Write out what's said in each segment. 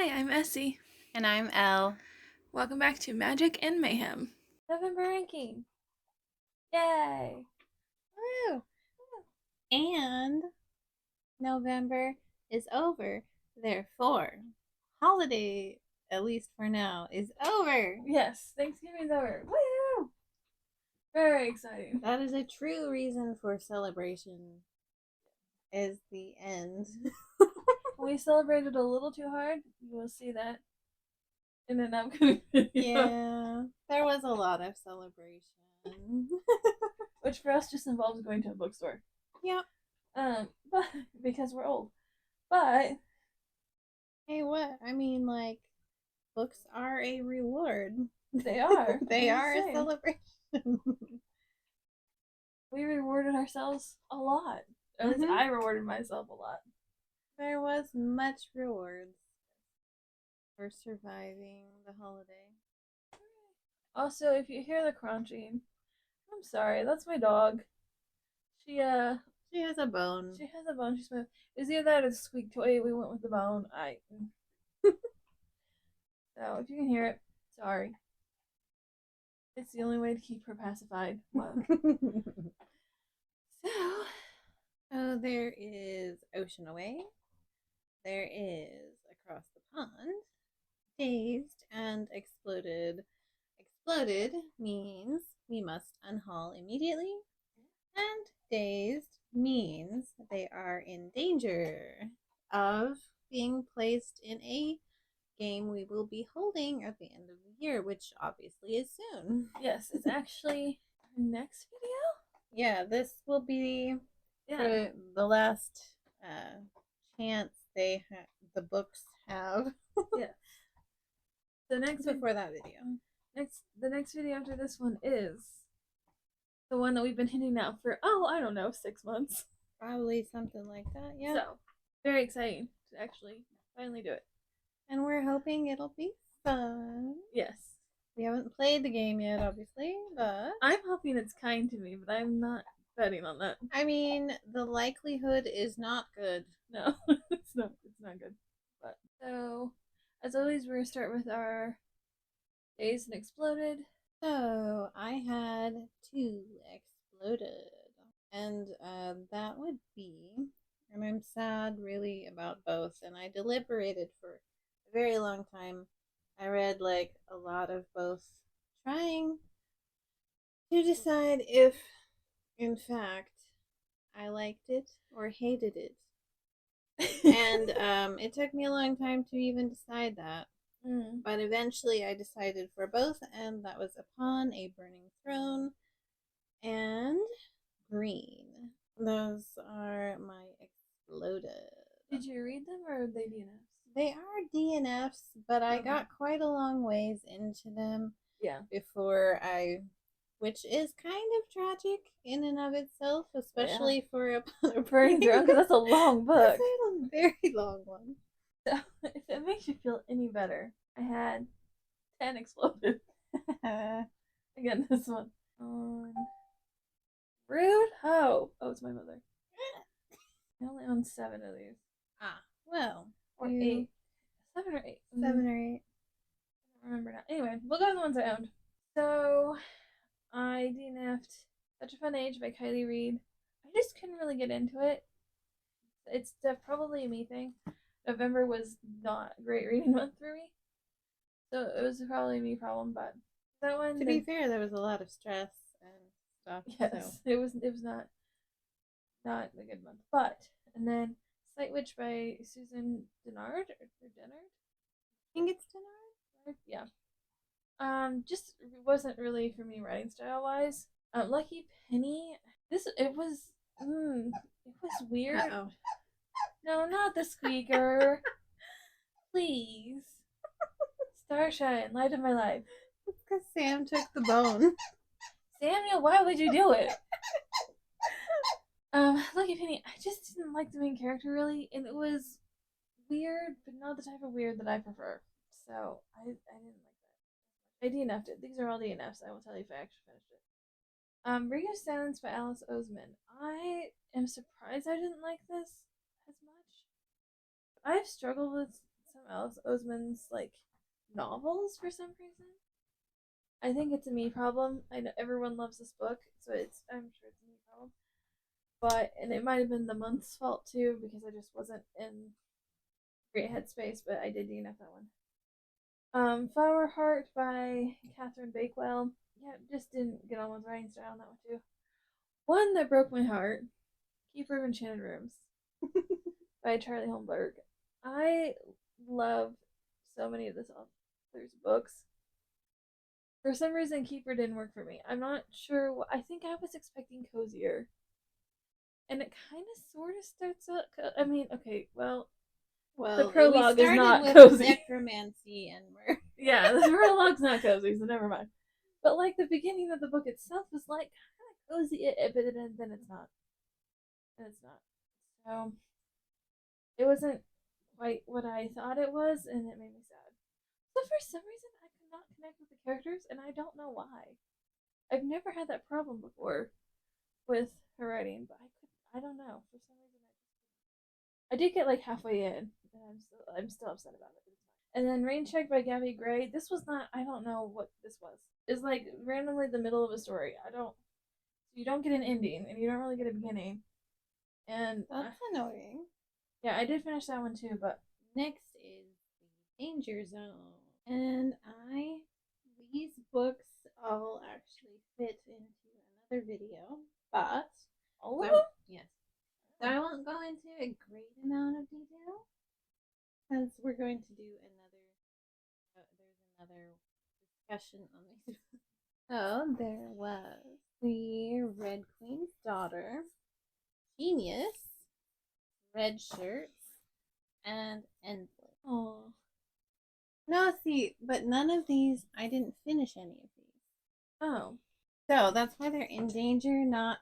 Hi, I'm Essie. And I'm Elle. Welcome back to Magic and Mayhem. November ranking. Yay! Woo! And November is over. Therefore, holiday, at least for now, is over. Yes, Thanksgiving's over. Woo! Very exciting. That is a true reason for celebration. Is the end. We celebrated a little too hard. You will see that in an upcoming video. Yeah, there was a lot of celebration. Which for us just involves going to a bookstore. Yep. But because we're old. But Hey, what? I mean, like, books are a reward. they are. They are a celebration. We rewarded ourselves a lot. Or at least I rewarded myself a lot. There was much rewards for surviving the holiday. Also, if you hear the crunching, I'm sorry, that's my dog. She has a bone. She has a bone. She's moved. Is either that or the squeak toy? We went with the bone. So if you can hear it, sorry. It's the only way to keep her pacified. So there is Ocean Away. There is Across the Pond. Dazed and Exploded. Exploded means we must unhaul immediately. And dazed means they are in danger of being placed in a game we will be holding at the end of the year, which obviously is soon. Yes, it's actually our next video. Yeah, this will be for the last chance the books have. Yeah. The next before that video. The next video after this one is the one that we've been hitting out for I don't know, 6 months. Probably something like that. Yeah. So very exciting to actually finally do it. And we're hoping it'll be fun. Yes. We haven't played the game yet, obviously, but I'm hoping it's kind to me, but I'm not betting on that. I mean, the likelihood is not good. No, it's not good. But so, as always, we're gonna start with our Dazed and Exploded. So I had 2 exploded, and that would be, and I'm sad really about both, and I deliberated for a very long time. I read like a lot of both, trying to decide if, in fact, I liked it or hated it. And it took me a long time to even decide that. But eventually I decided for both, and that was Upon a Burning Throne and Green. Those are my exploded. Did you read them or are they DNFs? They are DNFs, but I got quite a long ways into them. Yeah. Before which is kind of tragic in and of itself, especially for a Burning Throne, because that's a long book. It's a very long one. So, if it makes you feel any better, I had 10 exploded. Again, this one. Rude? Oh, it's my mother. I only own 7 of these. Well. Or 8. 7 or 8. 7 or 8. I don't remember now. Anyway, we'll go with the ones I owned. So, I DNF'd Such a Fun Age by Kylie Reid. I just couldn't really get into it. It's probably a me thing. November was not a great reading month for me. So it was probably a me problem, but that one. To be fair, there was a lot of stress and stuff. Yes, so. It was not a good month. But and then Sight Witch by Susan Dennard or Dennard. I think it's Dennard. Yeah. Just wasn't really for me writing style wise. Lucky Penny. It was weird. Uh-oh. No, not the squeaker. Please. Starshine, light of my life. It's because Sam took the bone. Samuel, why would you do it? Lucky Penny, I just didn't like the main character really, and it was weird, but not the type of weird that I prefer. So I didn't like that. I DNF'd it. These are all DNFs. I will tell you if I actually finished it. Radio Silence by Alice Oseman. I am surprised I didn't like this as much. I've struggled with some Alice Oseman's like novels for some reason. I think it's a me problem. I know everyone loves this book, so I'm sure it's a me problem. But and it might have been the month's fault too because I just wasn't in great headspace. But I did DNF that one. Flower Heart by Catherine Bakewell. Yeah, just didn't get on with writing style on that one too. One that broke my heart, Keeper of Enchanted Rooms by Charlie Holmberg. I love so many of this author's books. For some reason, Keeper didn't work for me. I'm not sure. I think I was expecting cozier, and it kind of sort of starts up. I mean, okay, well, the Well, we prologue is started not with cozy. necromancy, and we're Yeah, the prologue's not cozy, so never mind. But like the beginning of the book itself was like kind of cozy, but then it's not, and it's not. So it wasn't quite what I thought it was, and it made me sad. So for some reason, I could not connect with the characters, and I don't know why. I've never had that problem before with her writing, but I don't know. For some reason, I did get like halfway in, and I'm still upset about it. And then Rain Check by Gabby Gray. This was not. I don't know what this was. It's like randomly the middle of a story. I don't. You don't get an ending, and you don't really get a beginning. And that's annoying. yeah, I did finish that one too, but Next is the Danger Zone, and these books all actually fit into another video, but all of them. yes, so I won't go into a great amount of detail since we're going to do another. There's another discussion on these. So there was the Red Queen's Daughter, Genius, Red Shirts, and Endless. Oh, No, see, but none of these, I didn't finish any of these. oh, So that's why they're in danger, not.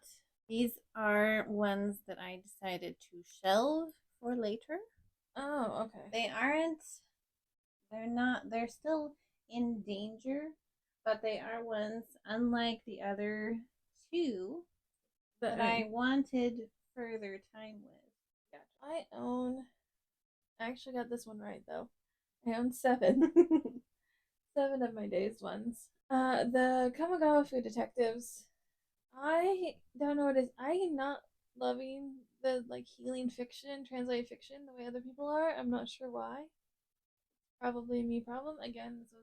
These are ones that I decided to shelve for later. oh, okay. They aren't, they're not, they're still in danger, but they are ones, unlike the other two, that I wanted further time with. Gotcha. I actually got this one right though. I own seven. Seven of my dazed ones. The Kamigawa Food Detectives. I don't know what it is. I am not loving the like healing fiction, translated fiction, the way other people are. I'm not sure why. Probably a me problem. Again, this was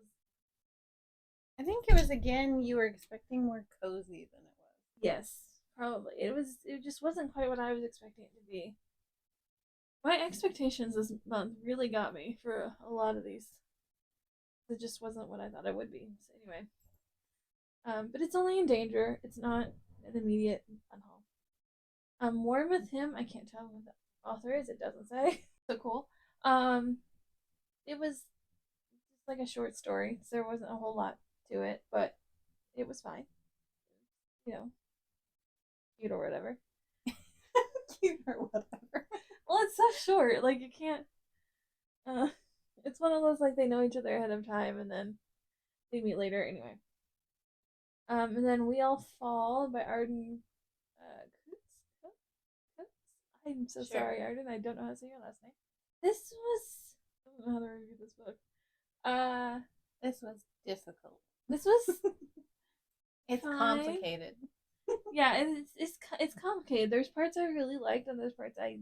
I think it was again, you were expecting more cozy than it was. yes, probably. It just wasn't quite what I was expecting it to be. My expectations this month really got me for a lot of these. It just wasn't what I thought it would be. So anyway, but it's only in danger. It's not an immediate unhaul. Warm with Him. I can't tell who the author is. It doesn't say. So cool. Um, it was just like a short story, so there wasn't a whole lot to it, but it was fine. You know, cute or whatever. Cute or whatever. Well, it's so short. Like you can't. Uh, it's one of those like they know each other ahead of time and then they meet later anyway. And then We All Fall by Arden Kutz. I'm so sorry, Arden. I don't know how to say your last name. This was. I don't know how to review this book. This was difficult. This was. It's fine. complicated. Yeah, and it's complicated. There's parts I really liked, and there's parts I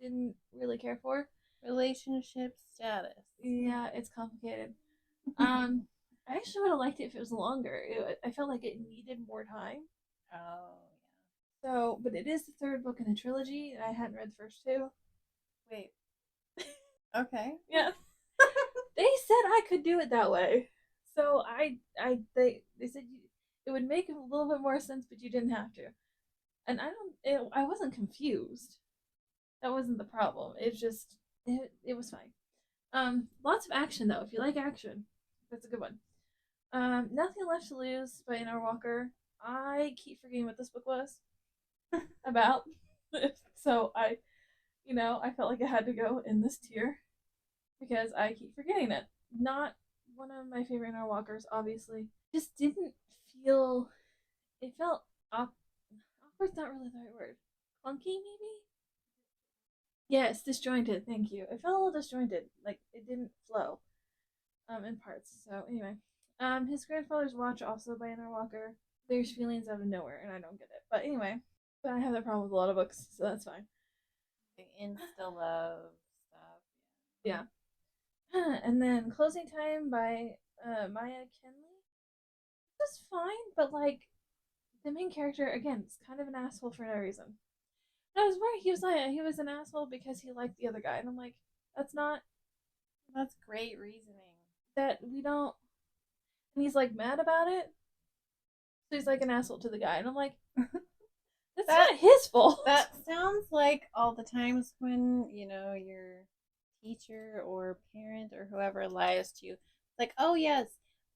didn't really care for. Relationship status. Yeah, it's complicated. I actually would have liked it if it was longer. I felt like it needed more time. Oh, So, but it is the third book in a trilogy, and I hadn't read the first two. yeah. Wait. Okay. Yeah. They said I could do it that way. So they said it would make a little bit more sense, but you didn't have to. And I wasn't confused. That wasn't the problem. It was fine. Lots of action though. If you like action, that's a good one. Nothing Left to Lose by Anna Walker. I keep forgetting what this book was about. So I felt like it had to go in this tier because I keep forgetting it. Not one of my favorite Anna Walkers, obviously. Just didn't feel. It felt awkward's not really the right word. Clunky, maybe. Yes, disjointed. Thank you. It felt a little disjointed. Like it didn't flow in parts. So anyway, his grandfather's watch also by Anna Walker. There's feelings out of nowhere, and I don't get it. But anyway, but I have that problem with a lot of books, so that's fine. The insta love stuff. Yeah. And then closing time by Maya Kenley. It was fine, but like the main character again is kind of an asshole for no reason. And I was worried he was an asshole because he liked the other guy, and I'm like, that's not That's great reasoning. that we don't. And he's like mad about it, so he's like an asshole to the guy, and I'm like, that's That not his fault. that sounds like all the times when, your teacher or parent or whoever lies to you. It's like, oh yes,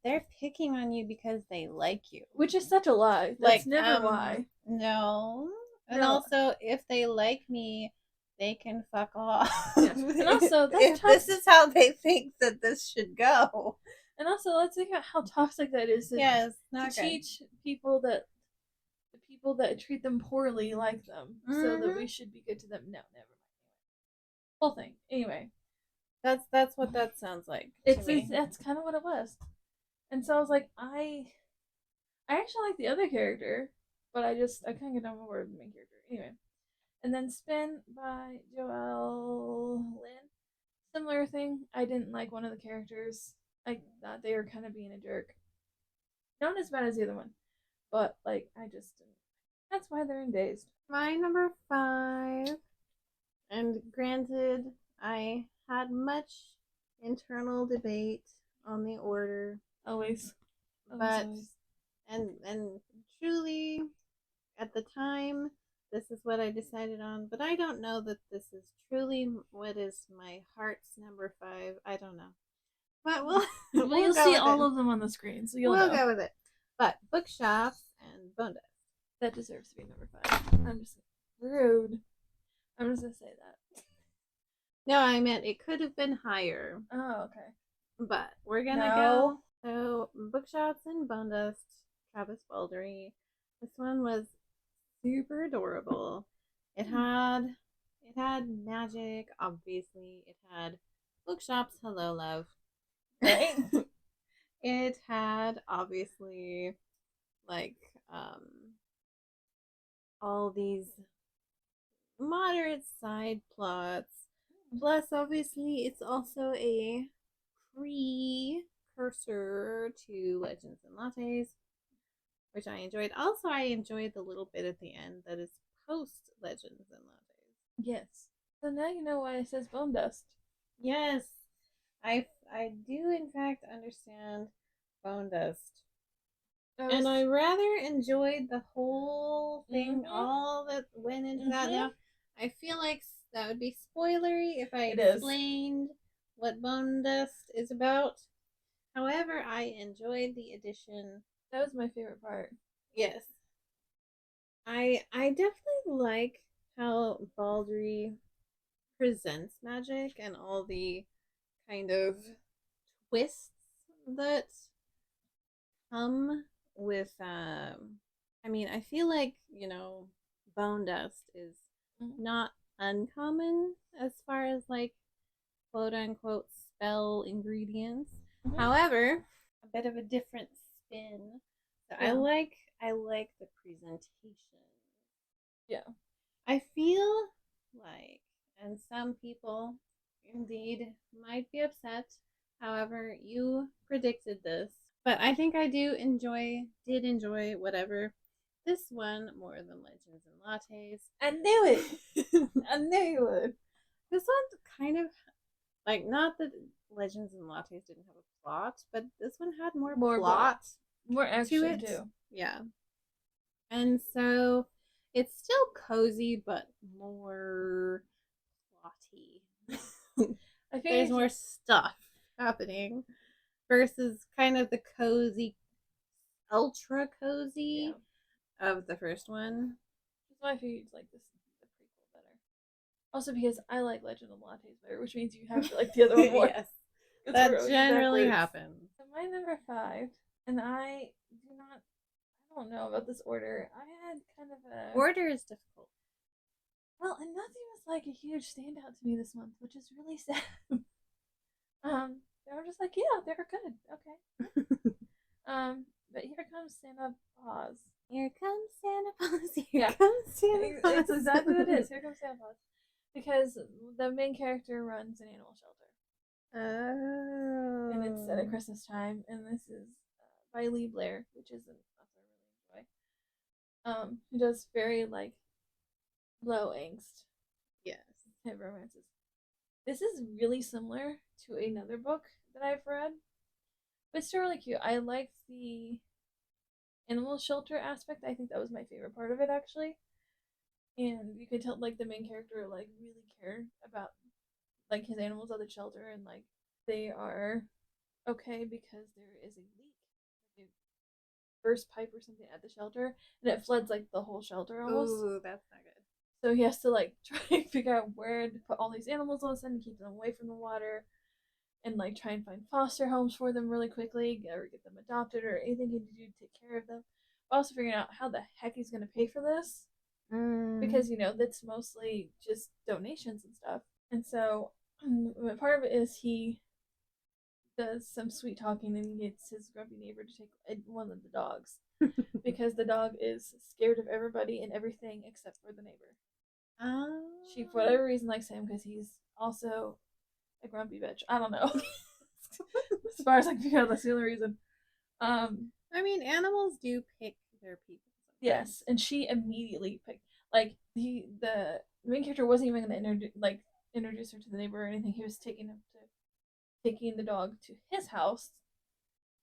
they're picking on you because they like you. Which is such a lie. That's Like, never why. no. And No. also, if they like me, they can fuck off. Yeah. And also, if this is how they think that this should go. And also, let's think about how toxic that is Yes, to not good. teach people that the people that treat them poorly like them, so that we should be good to them. No, never mind. Whole thing. Anyway, That's what that sounds like to it's me. that's kind of what it was. And so I was like, I actually like the other character, but I couldn't get on board with the main character. Anyway, and then Spin by Joelle Lynn. Similar thing. I didn't like one of the characters. I thought they were kind of being a jerk. Not as bad as the other one, but like I just didn't. That's why they're in Dazed. My number 5, and granted, I had much internal debate on the order, Always. but Always. and truly at the time this is what I decided on, but I don't know that this is truly what is my heart's number 5. I don't know. But Well, you'll see all of them on the screen, so you'll know. We'll go with it. But bookshops and bone dust. That deserves to be number 5. I'm just rude. I'm just gonna say that. No, I meant it could have been higher. Oh, okay. But we're gonna go. So bookshops and bone dust, Travis Baldry. This one was super adorable. It had magic, obviously. It had bookshops, hello love. Right? It had obviously like um all these moderate side plots. Plus, obviously, it's also a precursor to Legends and Lattes, which I enjoyed. Also, I enjoyed the little bit at the end that is post Legends and Lattes. Yes. So now you know why it says bone dust. Yes, I do in fact understand bone dust. And I rather enjoyed the whole thing, all that went into that. Now, I feel like that would be spoilery if I explained what bone dust is about. However, I enjoyed the addition. That was my favorite part. Yes. I definitely like how Baldry presents magic and all the kind of twists that come with I mean, I feel like, bone dust is not uncommon as far as like quote unquote spell ingredients. However, a bit of a different spin. So I like the presentation. Yeah. I feel like, and some people indeed might be upset. However, you predicted this, but I think I did enjoy whatever this one more than Legends and Lattes. I knew it. I knew you would. This one's kind of like, not that Legends and Lattes didn't have a plot, but this one had more plot, more action to it too. Yeah, and so it's still cozy, but more plotty. I think there's more stuff happening versus kind of the cozy, ultra cozy of the first one. That's why I figured you'd like the prequel better. Also because I like Legend of Lattes better, which means you have to like the other one more. Yes, that generally happens. So my number 5, and I don't know about this order. I had kind of a order is difficult. Well, and nothing was like a huge standout to me this month, which is really sad. They were just like, yeah, they're good. Okay. But here comes Santa Claus. Here comes Santa Claus. Here Yeah, comes Santa Claus. it's exactly what it is. Here comes Santa Claus, because the main character runs an animal shelter, and it's at a Oh. Christmas time, and this is by Lee Blair, which is an author I really enjoy. Who does very like low angst Yes. type romances. This is really similar to another book that I've read, but it's still really cute. I like the animal shelter aspect. I think that was my favorite part of it, actually. And you could tell like the main character like really cared about like his animals at the shelter, and like they are okay because there is a leak, like a burst pipe or something at the shelter, and it floods like the whole shelter almost. Ooh, that's not good. So he has to like try and figure out where to put all these animals all of a sudden, keep them away from the water, and like try and find foster homes for them really quickly, or get them adopted, or anything he can do to take care of them. But also figuring out how the heck he's going to pay for this, Mm. because that's mostly just donations and stuff. And so part of it is he does some sweet talking and gets his grumpy neighbor to take one of the dogs, because the dog is scared of everybody and everything except for the neighbor. She, for whatever reason, likes him because he's also a grumpy bitch. I don't know. As far as I can figure out, that's the only reason. I mean, animals do pick their people sometimes. Yes, and she immediately picked like the main character wasn't even going to introduce her to the neighbor or anything. He was taking the dog to his house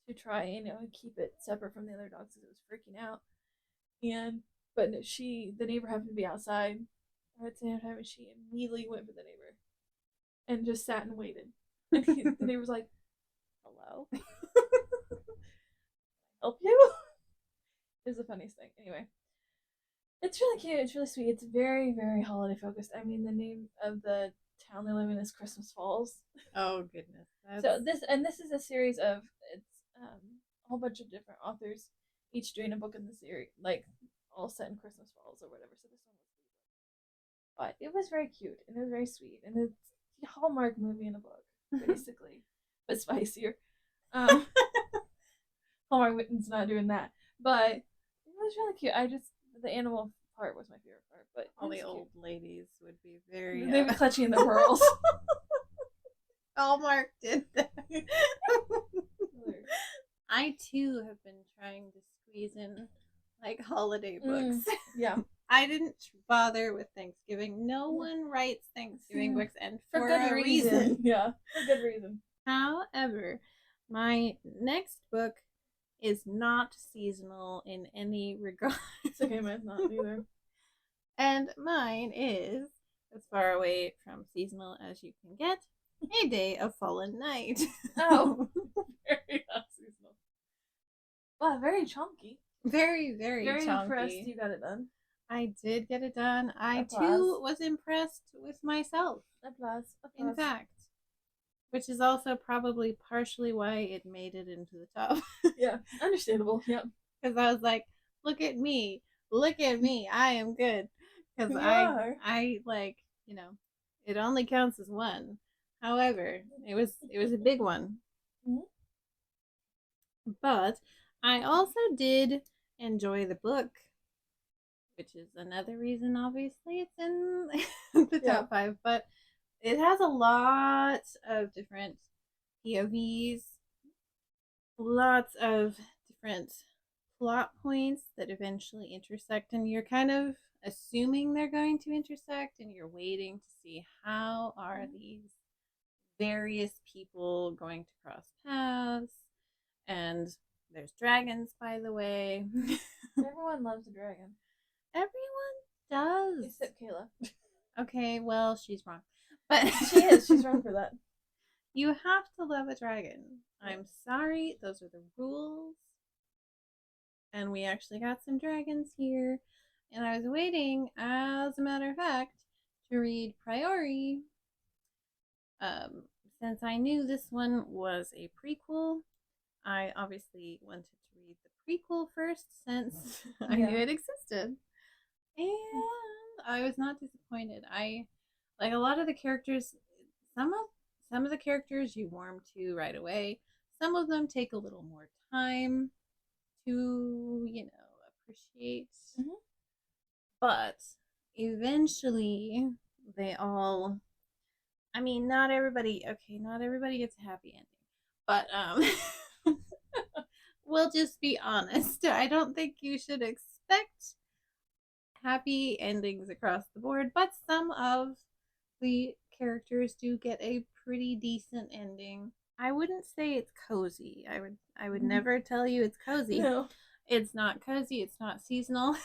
to try and keep it separate from the other dogs because it was freaking out. And but the neighbor happened to be outside at the same time, and she immediately went for the neighbor and just sat and waited. And the neighbor's like, "Hello, help you?" Is the funniest thing. Anyway, it's really cute. It's really sweet. It's very, very holiday focused. I mean, the name of the town they live in is Christmas Falls. Oh goodness. So this is a series of it's a whole bunch of different authors, each doing a book in the series, like all set in Christmas Falls or whatever. So this one was, but it was very cute and it was very sweet, and it's a Hallmark movie in a book, basically, but spicier. Um, Hallmark Witten's not doing that, but it was really cute. The animal part was my favorite part, but all the old ladies would be very. They'd be clutching their pearls. Hallmark did that. I too have been trying to squeeze in like holiday books. Yeah. I didn't bother with Thanksgiving. No one writes Thanksgiving books, and for good reason. Yeah, for good reason. However, my next book is not seasonal in any regard. It's okay, mine's not either. And mine is as far away from seasonal as you can get. A Day of Fallen Night. Oh, very not seasonal. Wow, very chunky. Very, very chunky. Impressed you got it done. I did get it done. I too was impressed with myself. Applause. In fact, which is also probably partially why it made it into the top. Yeah, understandable. Yep. Because I was like, look at me, I am good. Because I like, it only counts as one. However, it was a big one. Mm-hmm. But I also did enjoy the book, which is another reason, obviously, it's in the top 5. But it has a lot of different POVs, lots of different plot points that eventually intersect, and you're kind of assuming they're going to intersect, and you're waiting to see how are these various people going to cross paths. And there's dragons, by the way. Everyone loves a dragon. Everyone does. Except Kayla. Okay, well, she's wrong. But she is. She's wrong for that. You have to love a dragon. I'm sorry. Those are the rules. And we actually got some dragons here. And I was waiting, as a matter of fact, to read Priori. Since I knew this one was a prequel, I obviously wanted to read the prequel first since I knew it existed. And I was not disappointed. I like a lot of the characters. Some of the characters you warm to right away. Some of them take a little more time to appreciate, Mhm. but eventually they all. I mean, not everybody. Okay, not everybody gets a happy ending, but we'll just be honest. I don't think you should expect happy endings across the board, but some of the characters do get a pretty decent ending. I wouldn't say it's cozy. I would never tell you it's cozy. No. It's not cozy, it's not seasonal.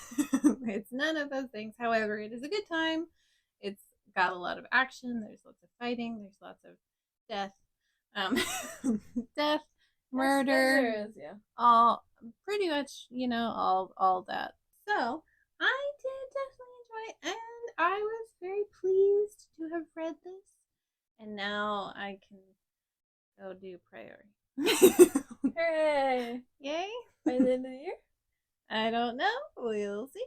It's none of those things. However, it is a good time. It's got a lot of action, there's lots of fighting, there's lots of death. Death, Yes, murder, there is, yeah. all pretty much, all that. So I did definitely enjoy it, and I was very pleased to have read this. And now I can go do priority. Hooray! Yay! By the end of the year? I don't know. We'll see.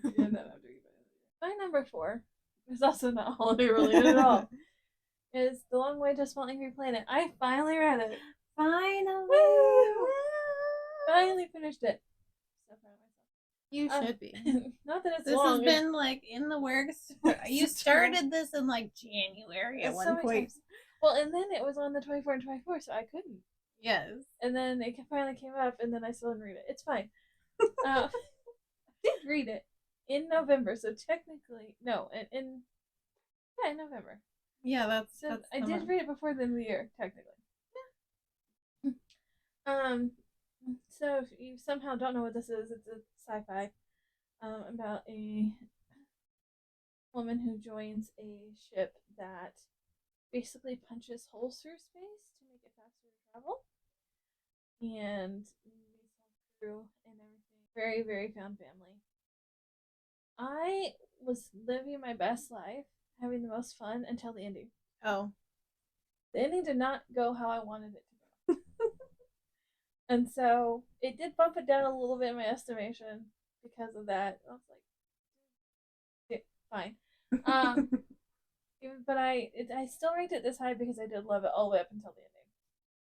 Yeah, no, after you buy it. My number 4 is also not holiday related at all. Is The Long Way to a Small Angry Planet. I finally read it. Finally. Woo! Finally finished it. So proud of myself. You should be. Not that it's This long. has been like in the works. You started this in like January at one point. Times. Well, and then it was on the 24 and 24, so I couldn't. Yes. And then it finally came up, and then I still didn't read it. It's fine. I did read it in November, so technically, no, in November. Yeah, that's. So that's I did read it before the end of the year, technically. Yeah. So if you somehow don't know what this is, it's a sci-fi about a woman who joins a ship that basically punches holes through space to make it faster to travel. And crew and everything. Very, very found family. I was living my best life, having the most fun until the ending. Oh. The ending did not go how I wanted it to go. And so it did bump it down a little bit in my estimation because of that. I was like, yeah, fine. But I still ranked it this high because I did love it all the way up until the ending.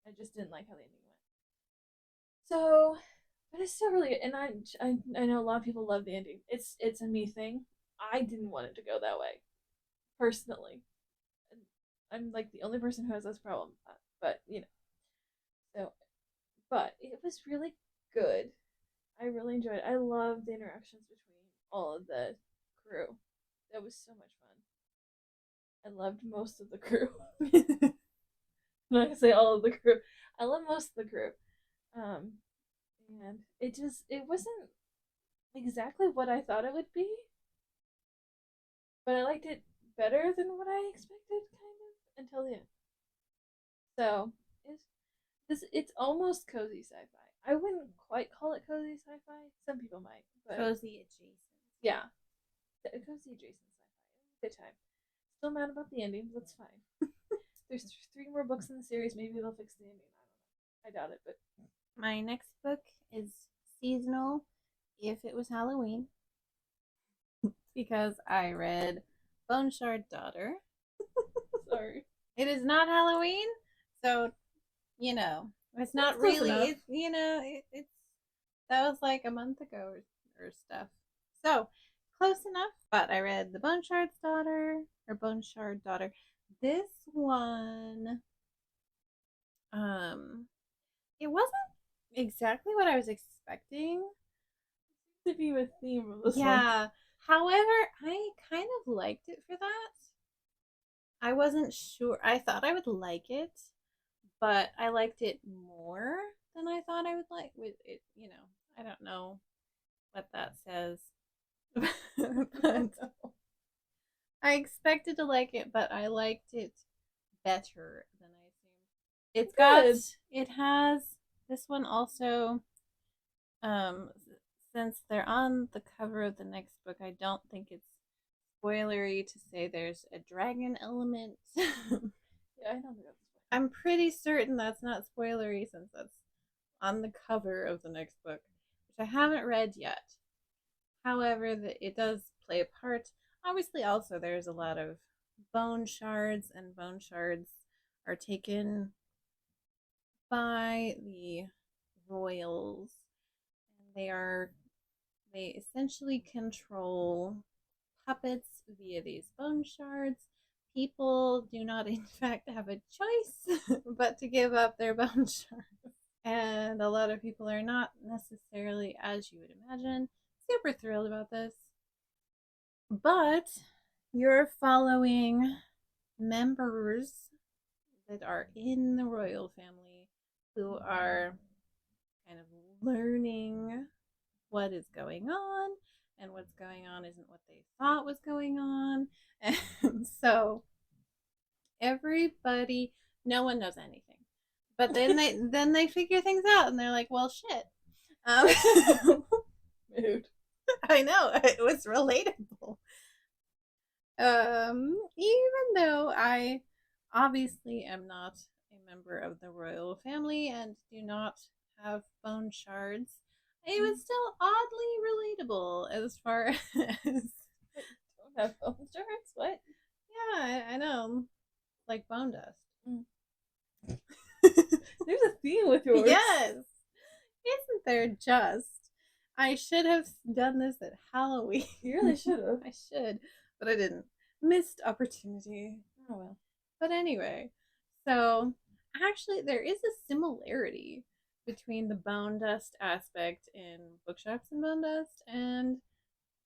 I just didn't like how the ending went. So, but it's still really good. And I know a lot of people love the ending. It's a me thing. I didn't want it to go that way, personally. I'm like the only person who has this problem. But so but it was really good. I really enjoyed it. I loved the interactions between all of the crew. That was so much fun. I loved most of the crew. I'm not gonna say all of the crew. I love most of the crew. Um, and it wasn't exactly what I thought it would be, but I liked it better than what I expected, kind of, until the end. So it's almost cozy sci-fi. I wouldn't quite call it cozy sci-fi. Some people might, but Cozy adjacent. yeah, cozy adjacent sci-fi. Good time. Still mad about the ending. That's fine. There's 3 more books in the series. Maybe they'll fix the ending. I don't know. I doubt it, but My next book is seasonal if it was Halloween because I read Bone Shard Daughter. sorry. It is not Halloween, so it's not really. It's that was like a month ago or stuff. So close enough. But I read the Bone Shard's Daughter or Bone Shard Daughter. This one, it wasn't exactly what I was expecting. To be the theme of this one. Yeah. However, I kind of liked it for that. I wasn't sure. I thought I would like it, but I liked it more than I thought I would like. With it, I don't know what that says, but I expected to like it, but I liked it better than I assumed. It's Good. got. It has this one also. Um, since they're on the cover of the next book, I don't think it's spoilery to say there's a dragon element. Yeah, I don't think that's I'm pretty certain that's not spoilery since that's on the cover of the next book, which I haven't read yet. However, it does play a part. Obviously, also there's a lot of bone shards, and bone shards are taken by the royals, and they essentially control puppets via these bone shards. People do not, in fact, have a choice but to give up their bone shards. And a lot of people are not necessarily, as you would imagine, super thrilled about this. But you're following members that are in the royal family who are kind of learning what is going on, and what's going on isn't what they thought was going on. And so everybody, no one knows anything. But then they figure things out, and they're like, well, shit. Mood. I know, it was relatable. Even though I obviously am not a member of the royal family and do not have bone shards, it was still oddly relatable as far as. Wait, don't have bone shards? What? Yeah, I know. Like bone dust. Mm. There's a theme with yours. Yes. Isn't there just? I should have done this at Halloween. You really should have. I should, but I didn't. Missed opportunity. Oh well. But anyway, so actually, there is a similarity between the bone dust aspect in Bookshops and Bone Dust and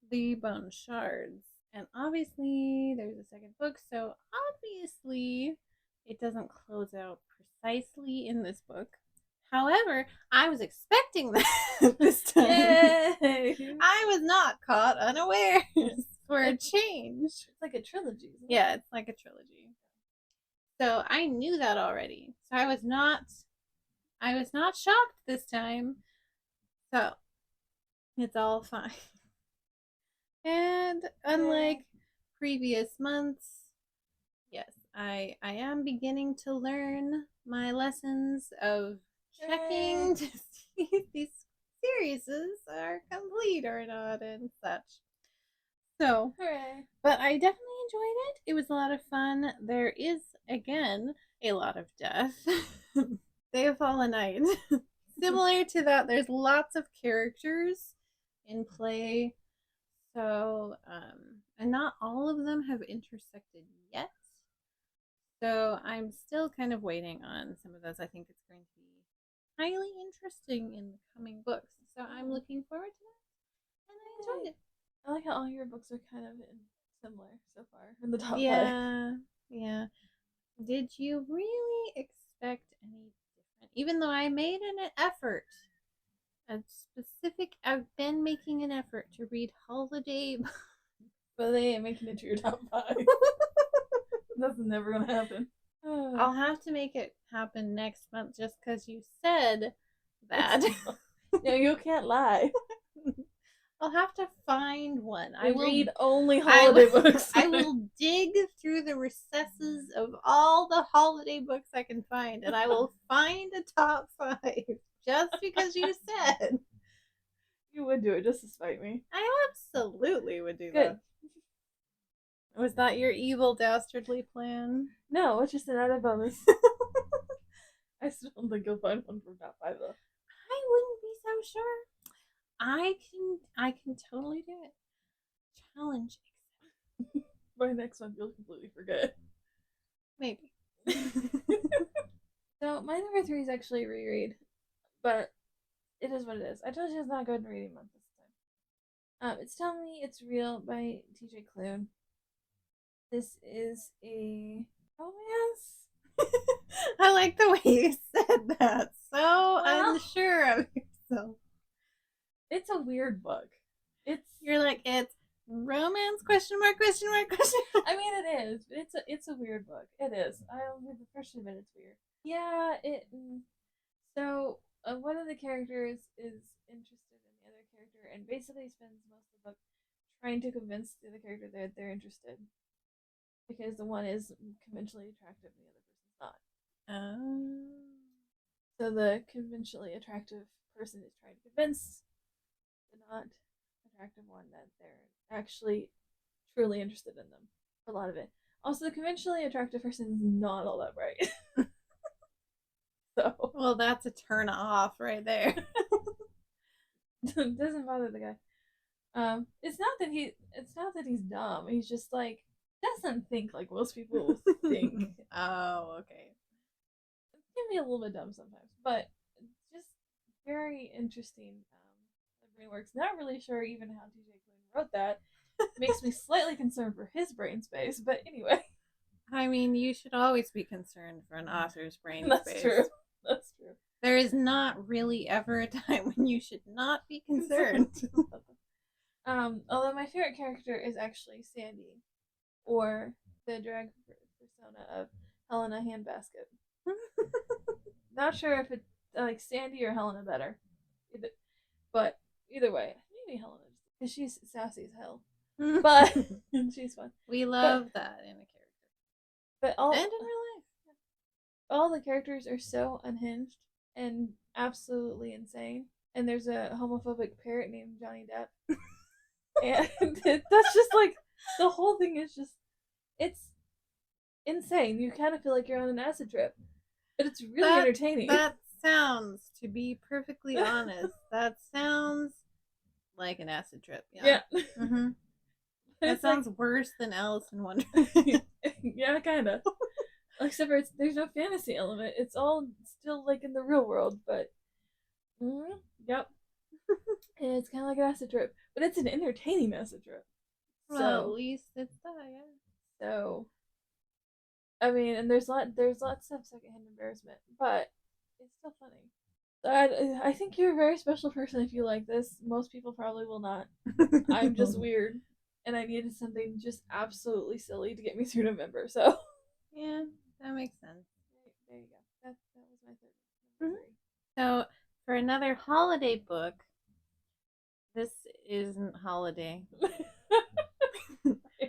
the bone shards. And obviously, there's a second book, so obviously, it doesn't close out precisely in this book. However, I was expecting that this time. Yay! I was not caught unawares for a change. It's like a trilogy. Isn't it? Yeah, it's like a trilogy. So I knew that already. So I was not shocked this time. So it's all fine. And unlike previous months, yes, I am beginning to learn my lessons of checking to see if these series are complete or not and such. So, Hooray. but I definitely enjoyed it. It was a lot of fun. There is, again, a lot of death. Day of Fallen Night. Similar to that, there's lots of characters in play. So, and not all of them have intersected yet. So I'm still kind of waiting on some of those. I think it's going to be highly interesting in the coming books. So I'm looking forward to that. And I enjoyed it. I like how all your books are kind of similar so far in the top 5. Yeah. Did you really expect any different? Even though I made an effort, I've been making an effort to read holiday. But they ain't making it to your top 5. That's never gonna happen. I'll have to make it happen next month just because you said that. No, you can't lie. I'll have to find one. I will read only holiday books. I will dig through the recesses of all the holiday books I can find, and I will find a top 5 just because you said. You would do it just to spite me. I absolutely would do Good. that. Was that your evil dastardly plan? No, it's just an added bonus. I still don't think you'll find one from top 5 though. I wouldn't be so sure. I can totally do it. Challenge accepted. By next month you'll completely forget. Maybe. So my number 3 is actually a reread, but it is what it is. I told you it's not good in reading month this time. It's Tell Me It's Real by TJ Klune. This is a romance. I like the way you said that. So unsure of yourself. It's a weird book. You're like, it's romance question mark question mark question mark. I mean, it is. It's a weird book. It is. I'll be the first to admit it's weird. Yeah. So one of the characters is interested in the other character, and basically spends most of the book trying to convince the other character that they're interested, because the one is conventionally attractive and the other person's not. So the conventionally attractive person is trying to convince the not attractive one that they're actually truly interested in them. A lot of it. Also, the conventionally attractive person is not all that bright. So Well, that's a turn off right there. doesn't bother the guy. It's not that he's dumb. He's just like doesn't think like most people think. Oh, okay. It can be a little bit dumb sometimes, but just very interesting. The brain works. Not really sure even how TJ Klune wrote that. Makes me slightly concerned for his brain space, but anyway. I mean, you should always be concerned for an author's brain That's space. true. That's true. There is not really ever a time when you should not be concerned. Although my favorite character is actually Sandy, or the drag persona of Helena Handbasket. Not sure if it's like Sandy or Helena better, but either way, maybe Helena because she's sassy as hell. But she's fun. We love that in a character, but and in real life. All the characters are so unhinged and absolutely insane. And there's a homophobic parrot named Johnny Depp, and that's just like the whole thing is just it's insane. You kind of feel like you're on an acid trip, but it's really entertaining. That sounds, to be perfectly honest, that sounds like an acid trip. Yeah. Mm-hmm. That sounds like, worse than Alice in Wonderland. Yeah, kind of. Except for there's no fantasy element. It's all still like in the real world, but yep. And it's kind of like an acid trip, but it's an entertaining acid trip. Well, at least it's that, yeah. So, I mean, and there's lots of secondhand embarrassment, but it's still funny. I think you're a very special person if you like this. Most people probably will not. I'm just weird, and I needed something just absolutely silly to get me through November. So, yeah, that makes sense. There you go. That was my third. Mm-hmm. So, for another holiday book, this isn't holiday.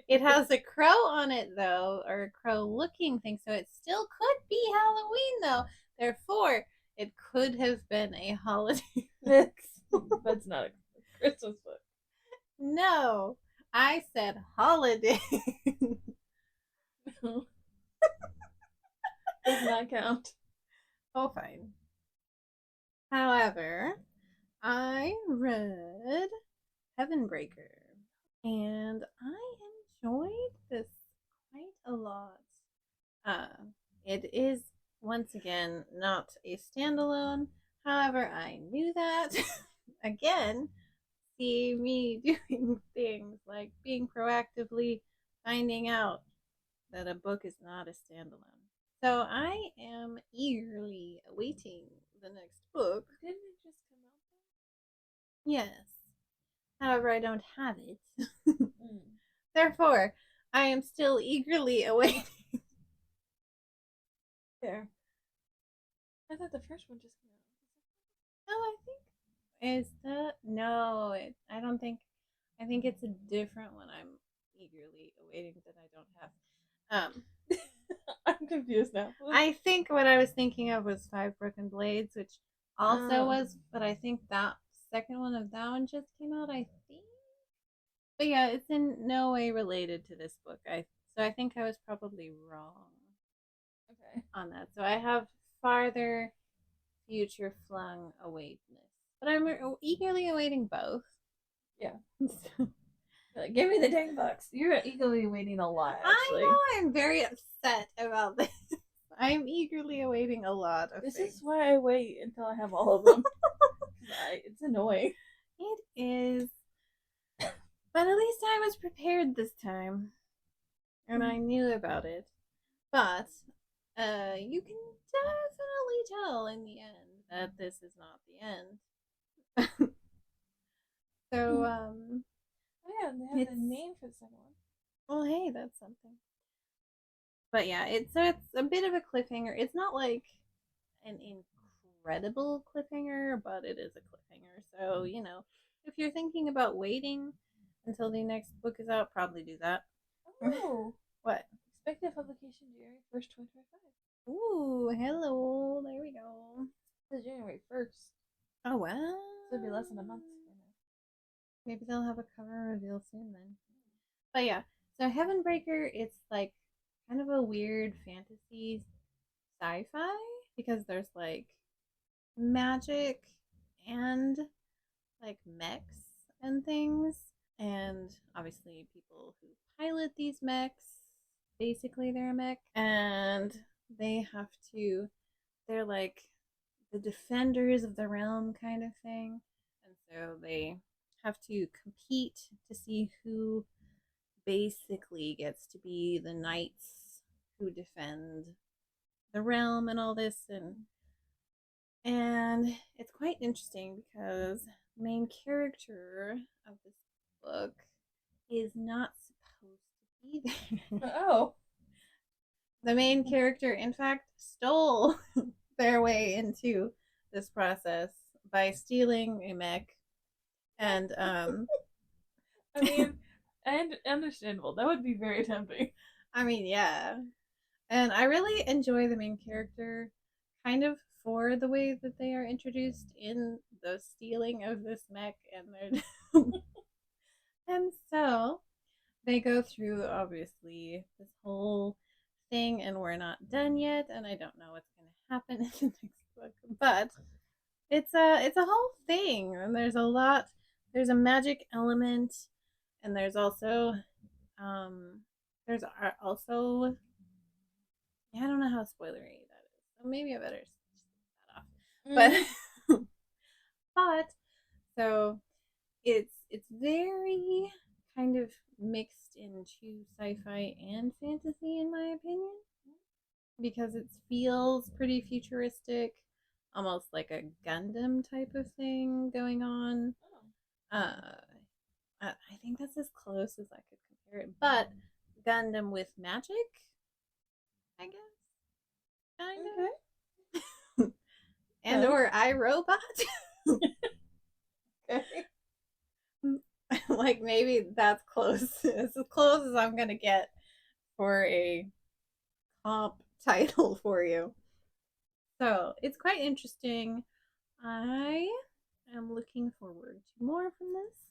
It has a crow on it, though, or a crow looking thing, so it still could be Halloween, though. Therefore, it could have been a holiday book. But it's not a Christmas book. No, I said holiday. Does not count. Oh, fine. However, I read Heavenbreaker, and I enjoyed this quite a lot. It is, once again, not a standalone. However, I knew that. Again, see me doing things like being proactively finding out that a book is not a standalone. So I am eagerly awaiting the next book. Didn't it just come out? Yes. However, I don't have it. Therefore, I am still eagerly awaiting. There. I thought the first one just came out. Oh, I think is the no. I don't think. I think it's a different one. I'm eagerly awaiting that I don't have. I'm confused now. I think what I was thinking of was Five Broken Blades, which also was, but I think that second one of that one just came out. I think. But yeah, it's in no way related to this book. So I think I was probably wrong. Okay. On that. So I have farther future flung awaitness. But I'm eagerly awaiting both. Yeah. Like, give me the dang books. You're eagerly awaiting a lot, actually. I know I'm very upset about this. I'm eagerly awaiting a lot of this things. Is why I wait until I have all of them. It's annoying. It is. But at least I was prepared this time. And I knew about it. But you can definitely tell in the end that this is not the end. So, oh yeah, they have a name for the second one. Well, hey, that's something. But yeah, it's a bit of a cliffhanger. It's not like an incredible cliffhanger, but it is a cliffhanger. So, if you're thinking about waiting until the next book is out, probably do that. Oh. What? Expected publication January 1st, 2025. Ooh, hello. There we go. It's January 1st. Oh, wow. So it'll be less than a month. Maybe they'll have a cover reveal soon then. But yeah, so Heavenbreaker, it's like kind of a weird fantasy sci-fi because there's like magic and like mechs and things, and obviously people who pilot these mechs, basically they're a mech, and they have to, they're like the defenders of the realm kind of thing, and so they have to compete to see who basically gets to be the knights who defend the realm and all this, and it's quite interesting because the main character of this book is not supposed to be there. Oh. The main character, in fact, stole their way into this process by stealing a mech, and I mean, and understandable. That would be very tempting. I mean, yeah. And I really enjoy the main character kind of for the way that they are introduced in the stealing of this mech and their and so they go through obviously this whole thing, and we're not done yet, and I don't know what's going to happen in the next book, but it's a whole thing, and there's a magic element, and um there's also, yeah, I don't know how spoilery that is, so maybe I better that off. Mm. But but so it's very kind of mixed into sci-fi and fantasy in my opinion, because it feels pretty futuristic, almost like a Gundam type of thing going on. Uh, I think that's as close as I could compare it, but Gundam with magic, I guess, kind Okay. of, and Nice. or iRobot. Okay. Like maybe that's close, as close as I'm gonna get for a comp title for you. So it's quite interesting. I am looking forward to more from this,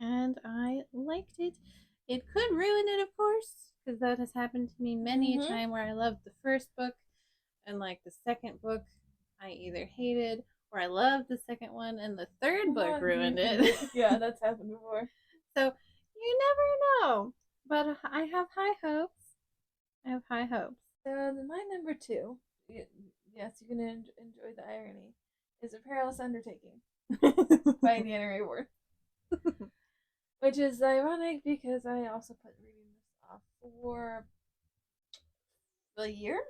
and I liked it. It could ruin it, of course, because that has happened to me many a Mm-hmm. time where I loved the first book, and like the second book, I either hated or I loved the second one, and the third book ruined it. Yeah, that's happened before. So you never know. But I have high hopes. I have high hopes. So my number two, yes, you can enjoy the irony, is A Perilous Undertaking by Deanna Ray Ward, which is ironic because I also put reading this off for a year,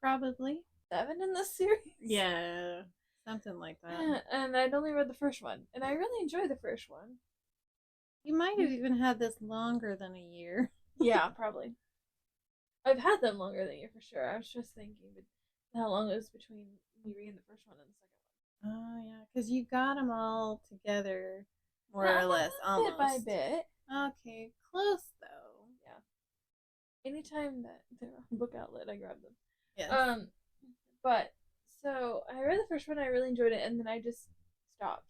Probably. 7 in this series. Yeah, something like that. And I'd only read the first one, and I really enjoyed the first one. You might have even had this longer than a year. Yeah, probably. I've had them longer than a year for sure. I was just thinking how long it was between me reading the first one and the second Oh yeah, because you got them all together, more one. or less, Bit by almost. bit. Okay, close though. Yeah. Anytime that they're on book outlet, I grab them. Yes. But so I read the first one, I really enjoyed it, and then I just stopped.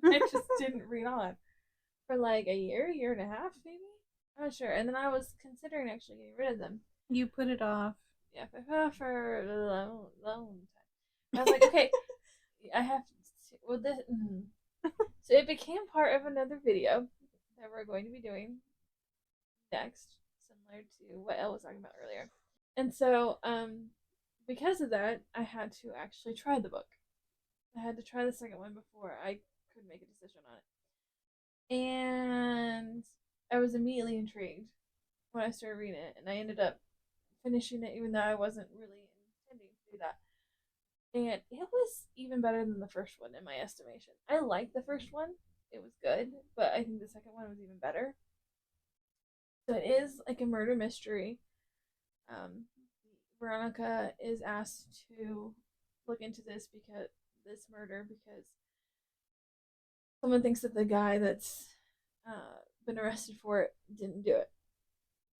I just didn't read on for like a year and a half, maybe. I'm not sure. And then I was considering actually getting rid of them. You put it off. Yeah, for a long time. I was like, okay, I have to. Well, this. So it became part of another video that we're going to be doing next, similar to what Elle was talking about earlier. And so, because of that, I had to actually try the book. I had to try the second one before I could make a decision on it. And I was immediately intrigued when I started reading it, and I ended up finishing it even though I wasn't really intending to do that. And it was even better than the first one in my estimation. I liked the first one, it was good, but I think the second one was even better. So it is like a murder mystery. Veronica is asked to look into this murder because someone thinks that the guy that's been arrested for it didn't do it,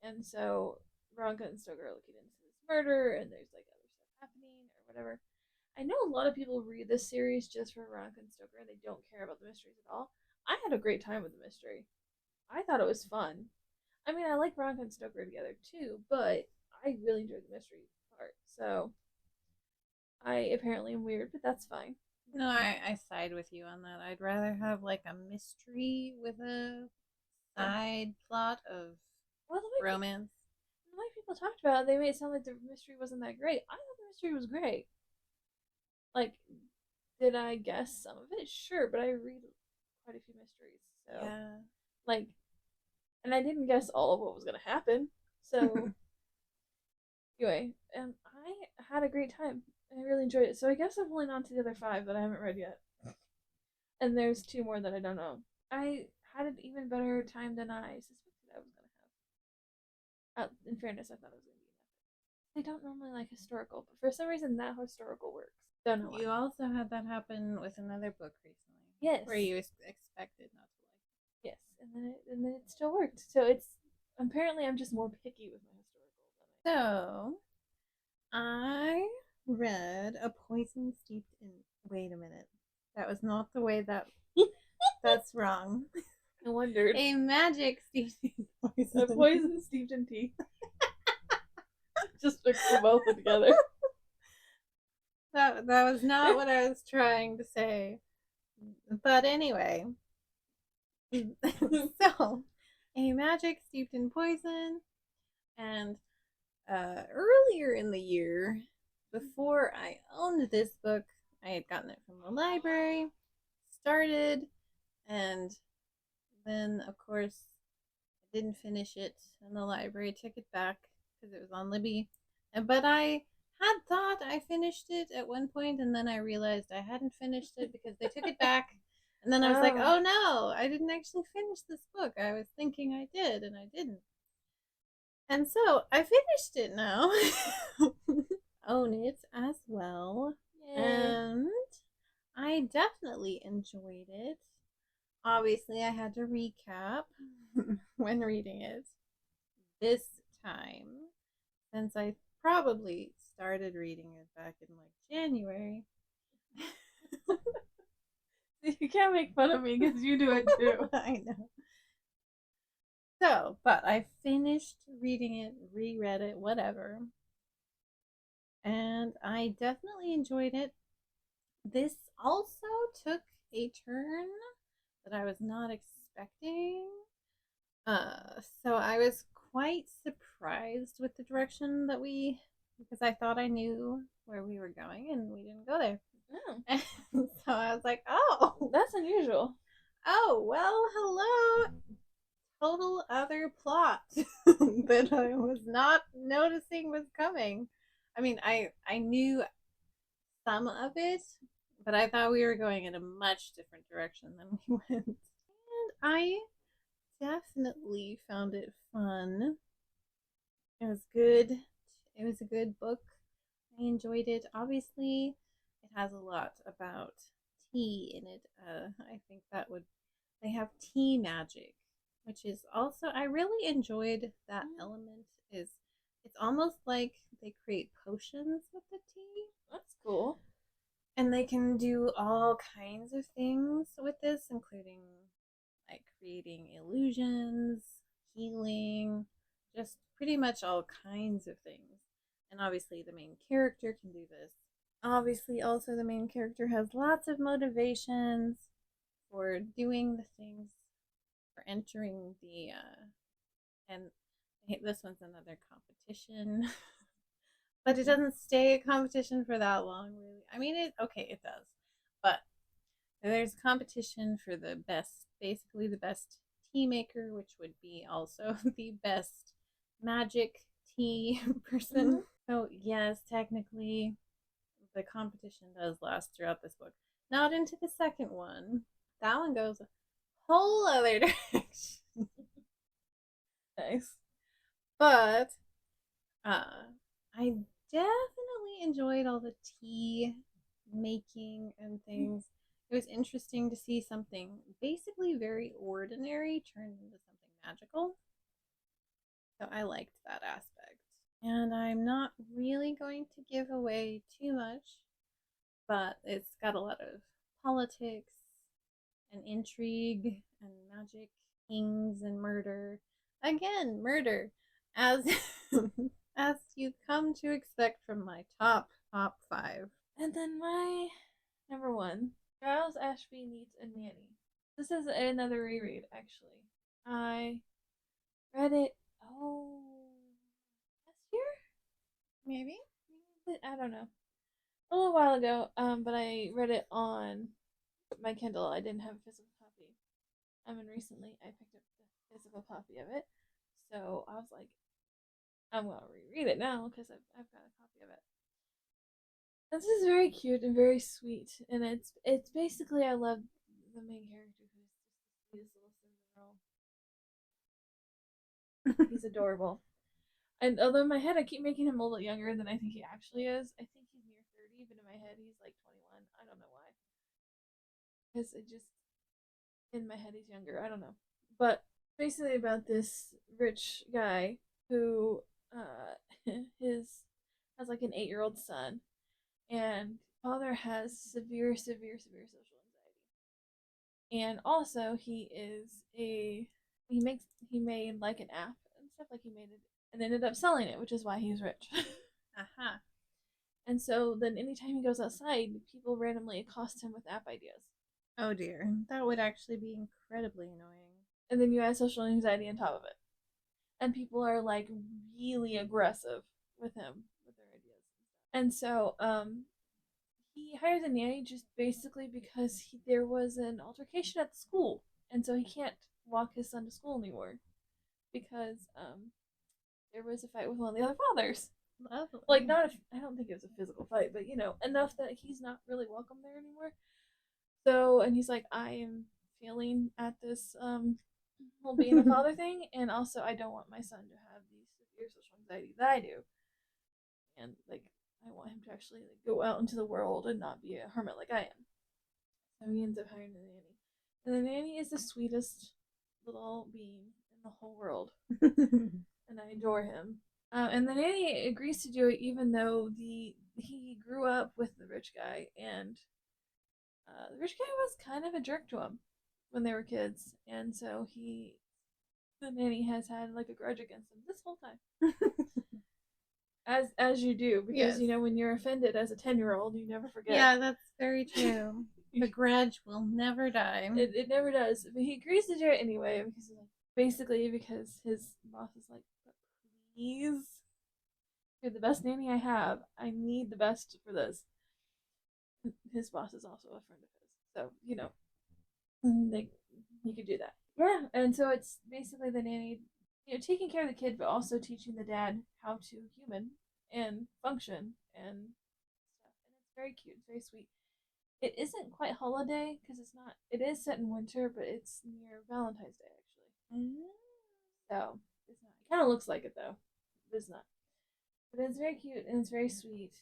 and so Veronica and Stoker are looking into this murder, and there's like other stuff happening or whatever. I know a lot of people read this series just for Veronica and Stoker, and they don't care about the mysteries at all. I had a great time with the mystery. I thought it was fun. I mean, I like Veronica and Stoker together too, but I really enjoyed the mystery part. So I apparently am weird, but that's fine. No, I side with you on that. I'd rather have like a mystery with a Yeah. side plot of Well, romance. the way people talked about it, they made it sound like the mystery wasn't that great. I thought the mystery was great. Like, did I guess some of it? Sure, but I read quite a few mysteries, so Yeah. like, and I didn't guess all of what was gonna happen. So anyway, I had a great time. I really enjoyed it. So I guess I'm holding on to the other five that I haven't read yet, and there's two more that I don't know. I had an even better time than I suspected I was gonna have. In fairness, I thought it was gonna be enough. I don't normally like historical, but for some reason that historical works. Don't know why. You also had that happen with another book recently, Yes. where you expected not to Yes, and then it still worked. So it's apparently I'm just more picky with my historical than like. So I read A Poison Steeped in. Wait a minute. That was not the way that. I. That's wrong. I wondered. A magic steeped in A poison. poison steeped in tea. Just mix them both together. That was not what I was trying to say. But anyway, so a magic steeped in poison, and earlier in the year, before I owned this book, I had gotten it from the library, started, and then of course I didn't finish it, and the library took it back because it was on Libby. But I had thought I finished it at one point, and then I realized I hadn't finished it because they took it back. And then I was like, Oh. oh no, I didn't actually finish this book. I was thinking I did, and I didn't. And so I finished it now. Own it as well. Yay. And I definitely enjoyed it. Obviously, I had to recap when reading it this time, since I probably started reading it back in like January. You can't make fun of me because you do it too. I know. So, but I finished reading it, reread it, whatever. And I definitely enjoyed it. This also took a turn that I was not expecting. So I was quite surprised with the direction that because I thought I knew where we were going and we didn't go there. Oh. And so I was like, oh, That's unusual. oh, well, hello. Total other plot that I was not noticing was coming. I mean, I knew some of it, but I thought we were going in a much different direction than we went. And I definitely found it fun. It was good. It was a good book. I enjoyed it. Obviously, it has a lot about tea in it. I think that would they have tea magic, which is also I really enjoyed that element. Is it's almost like they create potions with the tea, That's cool. and they can do all kinds of things with this, including like creating illusions, healing, just pretty much all kinds of things. And obviously, the main character can do this. Obviously, also, the main character has lots of motivations for doing the things, for entering and this one's another competition. But it doesn't stay a competition for that long, really. I mean, it does. But there's competition for the best, basically the best tea maker, which would be also the best magic tea person. Mm-hmm. So, yes, technically, the competition does last throughout this book. Not into the second one. That one goes a whole other direction. Nice. But I definitely enjoyed all the tea making and things. It was interesting to see something basically very ordinary turned into something magical. So I liked that aspect. And I'm not really going to give away too much, but it's got a lot of politics and intrigue and magic, kings and murder. Again, murder, as as you come to expect from my top five. And then my number one, Giles Ashby Needs a Nanny. This is another reread, actually. I read it, last year? Maybe. I don't know. A little while ago, but I read it on my Kindle. I didn't have a physical copy. And recently I picked up the physical copy of it. So I was like, I'm going to reread it now because I've got a copy of it. This is very cute and very sweet, and it's basically I love the main character who's just the sweetest little cinnamon roll. He's adorable. And although in my head I keep making him a little younger than I think he actually is, I think he's near 30, but in my head he's like 21. I don't know why. Because it just in my head he's younger. I don't know. But basically about this rich guy who his has like an 8-year-old son, and father has severe social anxiety. And also he made like an app and stuff, like he made it and ended up selling it, which is why he's rich. Aha. And so then anytime he goes outside, people randomly accost him with app ideas. Oh dear. That would actually be incredibly annoying. And then you add social anxiety on top of it. And people are like really aggressive with him with their ideas. And so he hires a nanny just basically because there was an altercation at the school, and so he can't walk his son to school anymore because there was a fight with one of the other fathers. Lovely. Like, not I don't think it was a physical fight, but enough that he's not really welcome there anymore. So, and he's like, I am failing at this whole being a father thing, and also I don't want my son to have the severe social anxiety that I do, and like I want him to actually like go out into the world and not be a hermit like I am. So he ends up hiring a nanny, and the nanny is the sweetest little being in the whole world, and I adore him. And the nanny agrees to do it even though he grew up with the rich guy, and the rich guy was kind of a jerk to him when they were kids, and so the nanny has had like a grudge against him this whole time. As you do, because Yes. when you're offended as a 10-year-old, you never forget. Yeah, that's very true. The grudge will never die. It never does. But he agrees to do it anyway because basically because his boss is like, please, you're the best nanny I have. I need the best for this. His boss is also a friend of his, so they he could do that. Yeah, and so it's basically the nanny, taking care of the kid, but also teaching the dad how to human and function and stuff. And it's very cute, it's very sweet. It isn't quite holiday because it's not. It is set in winter, but it's near Valentine's Day actually. So it's not. It kind of looks like it though, but it's not. But it's very cute and it's very sweet.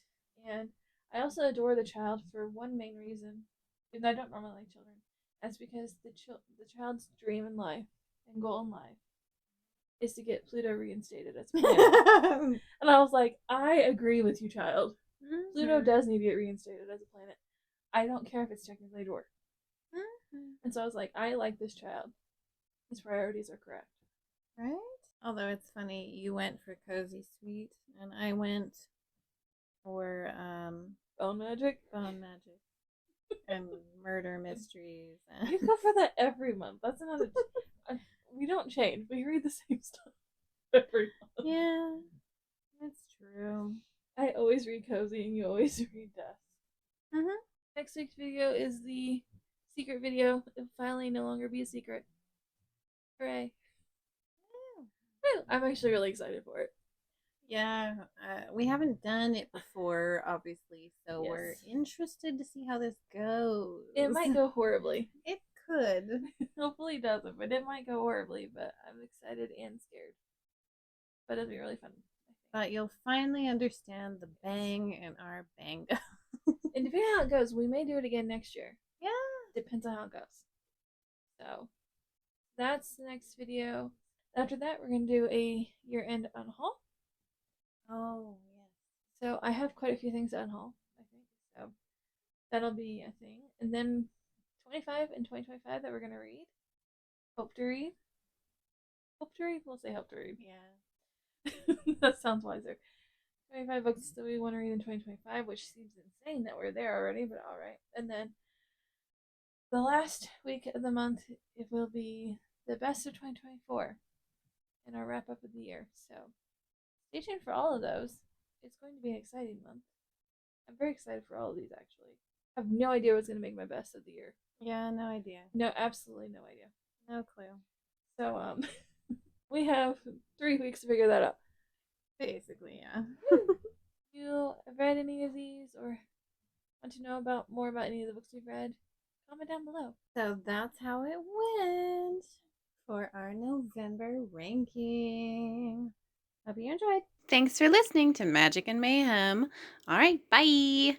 And I also adore the child for one main reason. And I don't normally like children. That's because the child's dream in life and goal in life is to get Pluto reinstated as a planet. And I was like, I agree with you, child. Mm-hmm. Pluto does need to get reinstated as a planet. I don't care if it's technically a dwarf. Mm-hmm. And so I was like, I like this child. His priorities are correct. Right? Although it's funny, you went for cozy sweet, and I went for bone magic, and murder mysteries. You go for that every month. That's another. We don't change. We read the same stuff every month. Yeah, that's true. I always read cozy, and you always read death. Mm-hmm. Next week's video is the secret video. It'll finally no longer be a secret. Hooray! I'm actually really excited for it. Yeah, we haven't done it before, obviously, so yes. We're interested to see how this goes. It might go horribly. It could. Hopefully it doesn't, but it might go horribly, but I'm excited and scared. But it'll be really fun. But you'll finally understand the bang in our bango. And depending on how it goes, we may do it again next year. Yeah. Depends on how it goes. So, that's the next video. After that, we're going to do a year-end unhaul. Oh, yes. So, I have quite a few things to unhaul, I think. So, that'll be a thing. And then 25 and 2025 that we're going to read. Hope to read. Hope to read? We'll say hope to read. Yeah. That sounds wiser. 25 books that we want to read in 2025, which seems insane that we're there already, but alright. And then the last week of the month, it will be the best of 2024 and our wrap up of the year. So stay tuned for all of those. It's going to be an exciting month. I'm very excited for all of these, actually. I have no idea what's going to make my best of the year. Yeah, no idea. No, absolutely no idea. No clue. So, we have 3 weeks to figure that out. Basically, yeah. You read any of these or want to know about more about any of the books we've read? Comment down below. So that's how it went for our November ranking. Hope you enjoyed. Thanks for listening to Magic and Mayhem. All right, bye.